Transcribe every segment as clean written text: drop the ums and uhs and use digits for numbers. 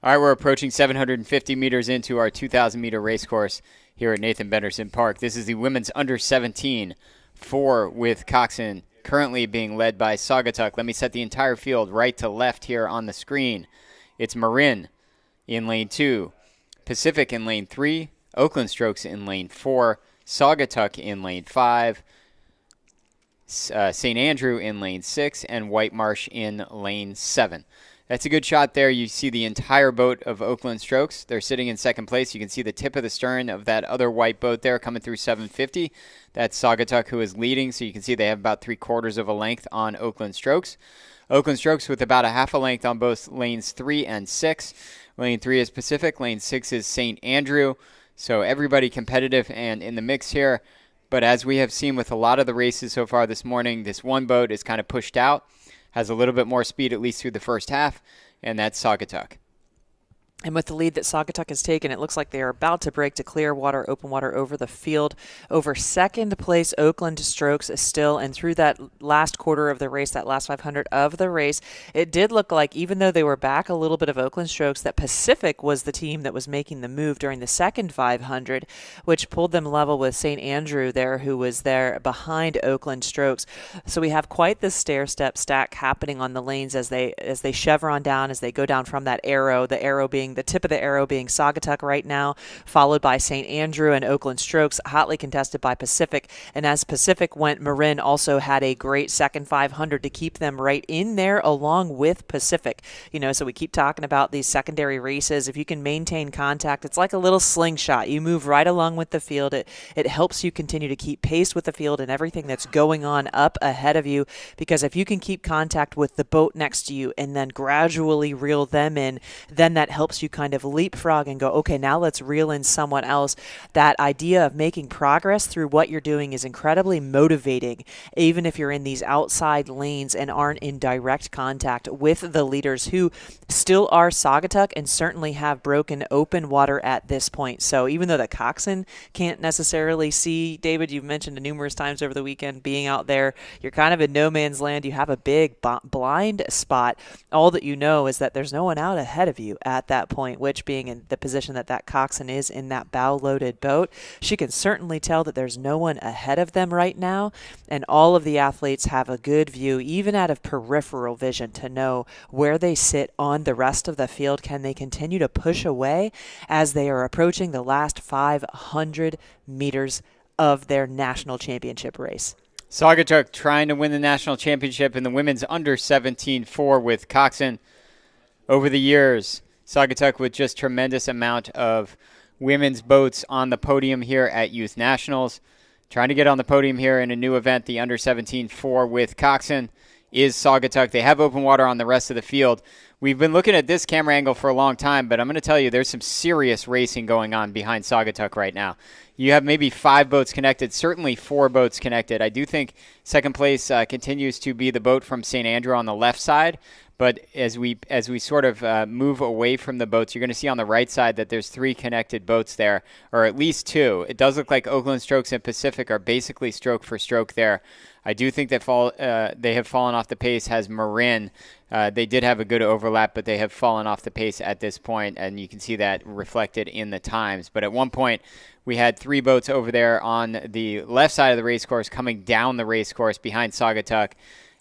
All right, we're approaching 750 meters into our 2,000-meter race course here at Nathan Benderson Park. This is the women's under 17 4 with Coxon currently being led by Saugatuck. Let me set the entire field right to left here on the screen. It's Marin in lane 2, Pacific in lane 3, Oakland Strokes in lane 4, Saugatuck in lane 5, St. Andrew in lane 6, and White Marsh in lane 7. That's a good shot there. You see the entire boat of Oakland Strokes. They're sitting in second place. You can see the tip of the stern of that other white boat there coming through 750. That's Saugatuck who is leading, so you can see they have about 3/4 of a length on Oakland Strokes. Oakland Strokes with about a half a length on both lanes 3 and 6. Lane 3 is Pacific. Lane 6 is St. Andrew. So everybody competitive and in the mix here. But as we have seen with a lot of the races so far this morning, this one boat is kind of pushed out. Has a little bit more speed, at least through the first half, and that's Saugatuck. And with the lead that Saugatuck has taken, it looks like they are about to break to clear water, open water over the field. Over second place, Oakland Strokes is still, and through that last quarter of the race, that last 500 of the race, it did look like, even though they were back a little bit of Oakland Strokes, that Pacific was the team that was making the move during the second 500, which pulled them level with St. Andrew there, who was there behind Oakland Strokes. So we have quite this stair-step stack happening on the lanes as they chevron down, as they go down from that arrow, the arrow being the tip of the arrow being Saugatuck right now, followed by St. Andrew and Oakland Strokes, hotly contested by Pacific. And as Pacific went, Marin also had a great second 500 to keep them right in there along with Pacific. You know, so we keep talking about these secondary races. If you can maintain contact, it's like a little slingshot. You move right along with the field. It helps you continue to keep pace with the field and everything that's going on up ahead of you, because if you can keep contact with the boat next to you and then gradually reel them in, then that helps you kind of leapfrog and go, okay, now let's reel in someone else. That idea of making progress through what you're doing is incredibly motivating, even if you're in these outside lanes and aren't in direct contact with the leaders, who still are Saugatuck and certainly have broken open water at this point. So even though the Coxon can't necessarily see, David, you've mentioned numerous times over the weekend, being out there, you're kind of in no man's land. You have a big blind spot. All that you know is that there's no one out ahead of you at that point, which, being in the position that Coxon is in that bow-loaded boat, she can certainly tell that there's no one ahead of them right now, and all of the athletes have a good view, even out of peripheral vision, to know where they sit on the rest of the field. Can they continue to push away as they are approaching the last 500 meters of their national championship race? Saugatuck trying to win the national championship in the women's under 17 4 with Coxon. Over the years, Saugatuck with just tremendous amount of women's boats on the podium here at Youth Nationals. Trying to get on the podium here in a new event, the under 17 4 with Coxon, is Saugatuck. They have open water on the rest of the field. We've been looking at this camera angle for a long time, but I'm going to tell you there's some serious racing going on behind Saugatuck right now. You have maybe 5 boats connected, certainly 4 boats connected. I do think second place continues to be the boat from St. Andrew on the left side. But as we sort of move away from the boats, you're going to see on the right side that there's 3 connected boats there, or at least 2. It does look like Oakland Strokes and Pacific are basically stroke for stroke there. I do think that they have fallen off the pace, has Marin. They did have a good overlap, but they have fallen off the pace at this point, and you can see that reflected in the times. But at one point, we had 3 boats over there on the left side of the race course coming down the race course behind Saugatuck,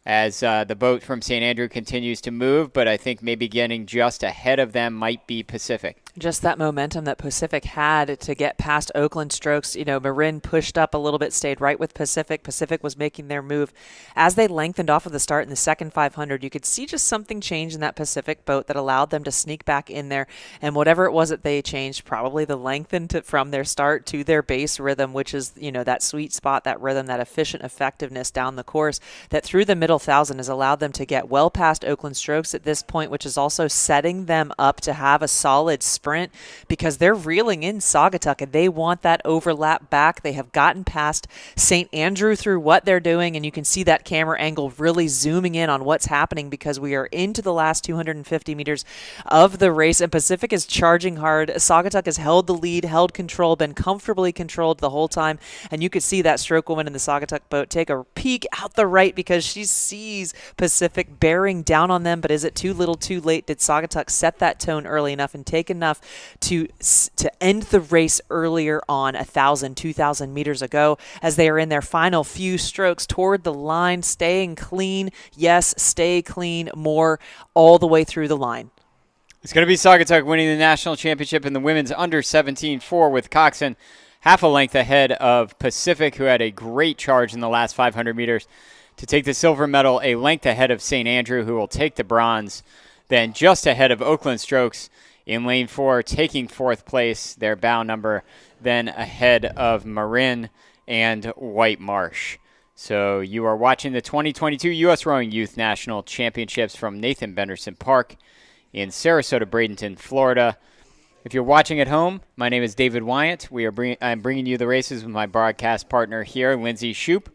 as the boat from St. Andrew continues to move, but I think maybe getting just ahead of them might be Pacific. Just that momentum that Pacific had to get past Oakland Strokes. You know, Marin pushed up a little bit, stayed right with Pacific. Pacific was making their move. As they lengthened off of the start in the second 500, you could see just something change in that Pacific boat that allowed them to sneak back in there. And whatever it was that they changed, probably the lengthen from their start to their base rhythm, which is, you know, that sweet spot, that rhythm, that efficient effectiveness down the course, that through the middle 1,000 has allowed them to get well past Oakland Strokes at this point, which is also setting them up to have a solid sprint because they're reeling in Saugatuck and they want that overlap back. They have gotten past St. Andrew through what they're doing, and you can see that camera angle really zooming in on what's happening because we are into the last 250 meters of the race, and Pacific is charging hard. Saugatuck has held the lead, held control, been comfortably controlled the whole time, and you could see that stroke woman in the Saugatuck boat take a peek out the right because she sees Pacific bearing down on them, but is it too little too late? Did Saugatuck set that tone early enough and take enough to end the race earlier on 1,000, 2,000 meters ago as they are in their final few strokes toward the line, staying clean? Yes, stay clean more all the way through the line. It's going to be Saugatuck winning the national championship in the women's under 17-4 with Coxon half a length ahead of Pacific, who had a great charge in the last 500 meters to take the silver medal, a length ahead of St. Andrew, who will take the bronze. Then just ahead of Oakland Strokes in lane 4, taking 4th place, their bow number, then ahead of Marin and White Marsh. So you are watching the 2022 U.S. Rowing Youth National Championships from Nathan Benderson Park in Sarasota, Bradenton, Florida. If you're watching at home, my name is David Wyant. I'm bringing you the races with my broadcast partner here, Lindsay Shoup.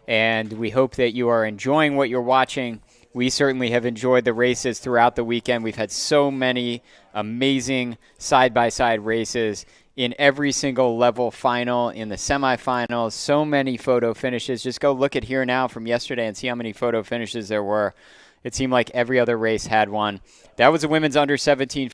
And we hope that you are enjoying what you're watching. We certainly have enjoyed the races throughout the weekend. We've had so many amazing side-by-side races in every single level final, in the semifinals, so many photo finishes. Just go look at Here Now from yesterday and see how many photo finishes there were. It seemed like every other race had one. That was the women's under 17